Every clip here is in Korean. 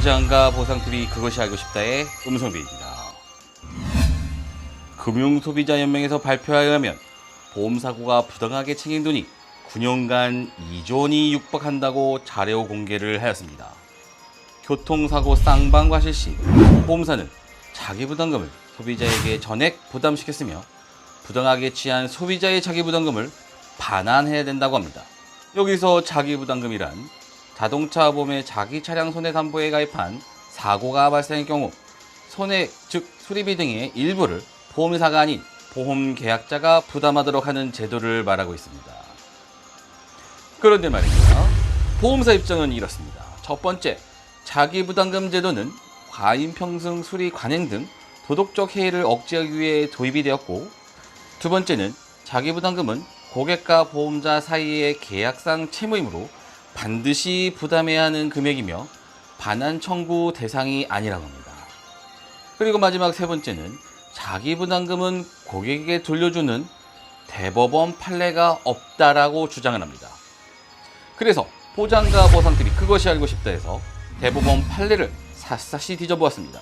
보장과 보상TV 그것이 알고 싶다의 음성비입니다. 금융소비자연맹에서 발표에 의하면 보험사고가 부당하게 챙긴 돈이 9년간 2조원이 육박한다고 자료 공개를 하였습니다. 교통사고 쌍방과실 시 보험사는 자기부담금을 소비자에게 전액 부담시켰으며 부당하게 취한 소비자의 자기부담금을 반환해야 된다고 합니다. 여기서 자기부담금이란 자동차 보험의 자기 차량 손해담보에 가입한 사고가 발생할 경우 손해 즉 수리비 등의 일부를 보험사가 아닌 보험계약자가 부담하도록 하는 제도를 말하고 있습니다. 그런데 말입니다. 보험사 입장은 이렇습니다. 첫 번째, 자기부담금 제도는 과잉평등 수리 관행 등 도덕적 해이를 억제하기 위해 도입이 되었고, 두 번째는 자기부담금은 고객과 보험자 사이의 계약상 채무이므로 반드시 부담해야 하는 금액이며 반환 청구 대상이 아니라고 합니다. 그리고 마지막 세 번째는 자기부담금은 고객에게 돌려주는 대법원 판례가 없다라고 주장을 합니다. 그래서 보장과 보상TV 그것이 알고 싶다 해서 대법원 판례를 샅샅이 뒤져보았습니다.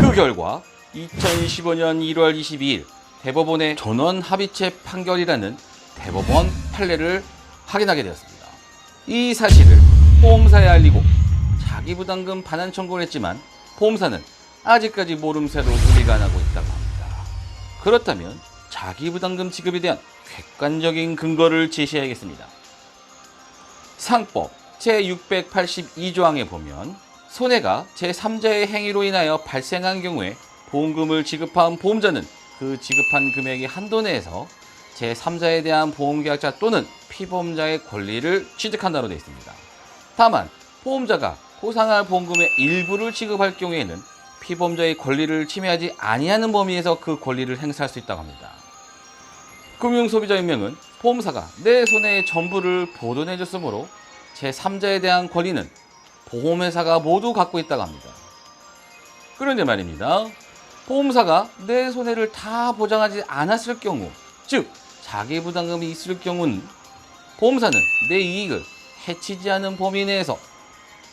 그 결과 2015년 1월 22일 대법원의 전원 합의체 판결이라는 대법원 판례를 확인하게 되었습니다. 이 사실을 보험사에 알리고 자기부담금 반환 청구를 했지만 보험사는 아직까지 모름새로 수리가 안 하고 있다고 합니다. 그렇다면 자기부담금 지급에 대한 객관적인 근거를 제시해야겠습니다. 상법 제682조항에 보면 손해가 제3자의 행위로 인하여 발생한 경우에 보험금을 지급한 보험자는 그 지급한 금액의 한도 내에서 제3자에 대한 보험계약자 또는 피보험자의 권리를 취득한다로 되어 있습니다. 다만 보험자가 보상할 보험금의 일부를 지급할 경우에는 피보험자의 권리를 침해하지 아니하는 범위에서 그 권리를 행사할 수 있다고 합니다. 금융소비자연맹은 보험사가 내 손해의 전부를 보존해줬으므로 제3자에 대한 권리는 보험회사가 모두 갖고 있다고 합니다. 그런데 말입니다. 보험사가 내 손해를 다 보장하지 않았을 경우, 즉 자기부담금이 있을 경우는 보험사는 내 이익을 해치지 않은 범위 내에서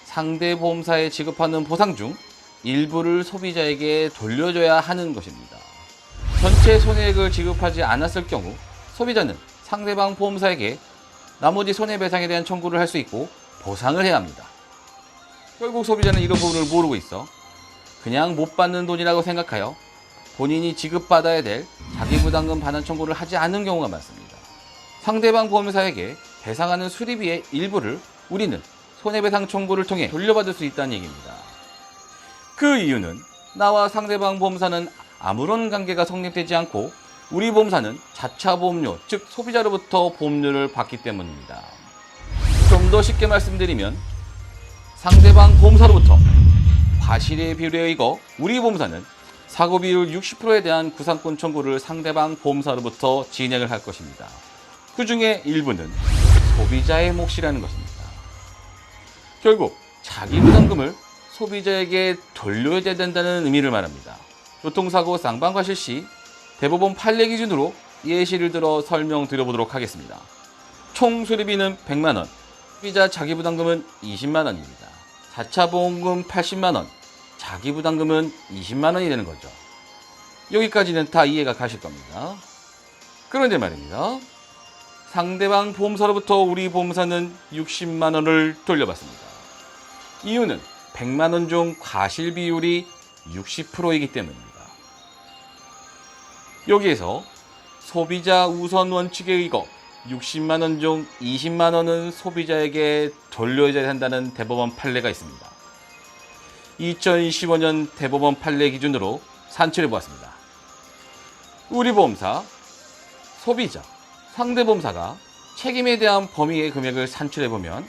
상대 보험사에 지급하는 보상 중 일부를 소비자에게 돌려줘야 하는 것입니다. 전체 손해액을 지급하지 않았을 경우 소비자는 상대방 보험사에게 나머지 손해배상에 대한 청구를 할 수 있고 보상을 해야 합니다. 결국 소비자는 이런 부분을 모르고 있어 그냥 못 받는 돈이라고 생각하여 본인이 지급받아야 될 자기부담금 반환 청구를 하지 않는 경우가 많습니다. 상대방 보험사에게 배상하는 수리비의 일부를 우리는 손해배상 청구를 통해 돌려받을 수 있다는 얘기입니다. 그 이유는 나와 상대방 보험사는 아무런 관계가 성립되지 않고 우리 보험사는 자차 보험료, 즉 소비자로부터 보험료를 받기 때문입니다. 좀 더 쉽게 말씀드리면 상대방 보험사로부터 과실의 비율에 의거 우리 보험사는 사고 비율 60%에 대한 구상권 청구를 상대방 보험사로부터 진행을 할 것입니다. 그 중에 일부는 소비자의 몫이라는 것입니다. 결국 자기부담금을 소비자에게 돌려야 된다는 의미를 말합니다. 교통사고 쌍방과실 시 대법원 판례 기준으로 예시를 들어 설명드려보도록 하겠습니다. 총 수리비는 100만원, 소비자 자기부담금은 20만원입니다. 4차 보험금 80만원, 자기부담금은 20만원이 되는 거죠. 여기까지는 다 이해가 가실 겁니다. 그런데 말입니다. 상대방 보험사로부터 우리 보험사는 60만원을 돌려받습니다. 이유는 100만원 중 과실 비율이 60%이기 때문입니다. 여기에서 소비자 우선 원칙에 의거 60만원 중 20만원은 소비자에게 돌려줘야 한다는 대법원 판례가 있습니다. 2015년 대법원 판례 기준으로 산출해 보았습니다. 우리 보험사, 소비자, 상대보험사가 책임에 대한 범위의 금액을 산출해 보면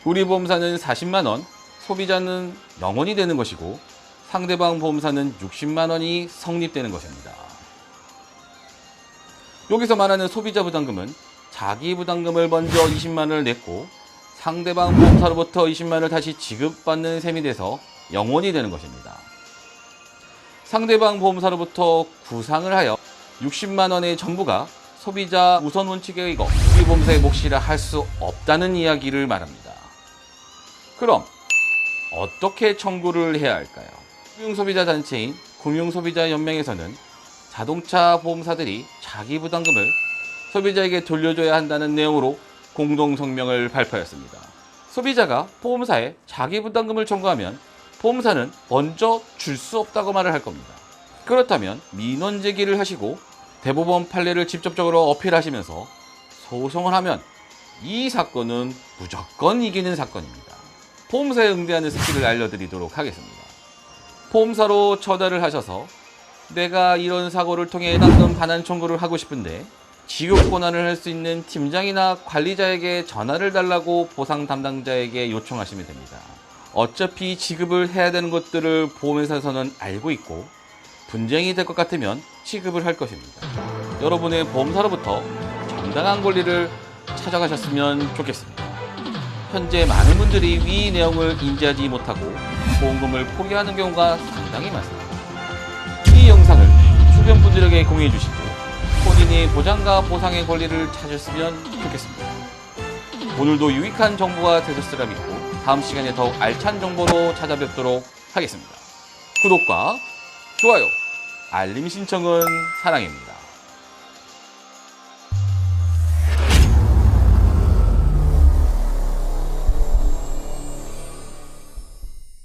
우리 보험사는 40만원, 소비자는 0원이 되는 것이고 상대방 보험사는 60만원이 성립되는 것입니다. 여기서 말하는 소비자 부담금은 자기 부담금을 먼저 20만원을 냈고 상대방 보험사로부터 20만원을 다시 지급받는 셈이 돼서 0원이 되는 것입니다. 상대방 보험사로부터 구상을 하여 60만원의 전부가 소비자 우선 원칙에 의거 우리 보험사의 몫이라 할 수 없다는 이야기를 말합니다. 그럼 어떻게 청구를 해야 할까요? 금융소비자 단체인 금융소비자연맹에서는 자동차 보험사들이 자기 부담금을 소비자에게 돌려줘야 한다는 내용으로 공동성명을 발표했습니다. 소비자가 보험사에 자기 부담금을 청구하면 보험사는 먼저 줄 수 없다고 말을 할 겁니다. 그렇다면 민원 제기를 하시고 대법원 판례를 직접적으로 어필하시면서 소송을 하면 이 사건은 무조건 이기는 사건입니다. 보험사에 응대하는 스킬을 알려드리도록 하겠습니다. 보험사로 전화를 하셔서 내가 이런 사고를 통해 해당금 반환 청구를 하고 싶은데 지급 권한을 할 수 있는 팀장이나 관리자에게 전화를 달라고 보상 담당자에게 요청하시면 됩니다. 어차피 지급을 해야 되는 것들을 보험회사에서는 알고 있고 분쟁이 될 것 같으면 지급을 할 것입니다. 여러분의 보험사로부터 정당한 권리를 찾아가셨으면 좋겠습니다. 현재 많은 분들이 위 내용을 인지하지 못하고 보험금을 포기하는 경우가 상당히 많습니다. 이 영상을 주변 분들에게 공유해 주시고 본인이 보장과 보상의 권리를 찾으셨으면 좋겠습니다. 오늘도 유익한 정보가 되셨으라 믿고 다음 시간에 더욱 알찬 정보로 찾아뵙도록 하겠습니다. 구독과 좋아요, 알림 신청은 사랑입니다.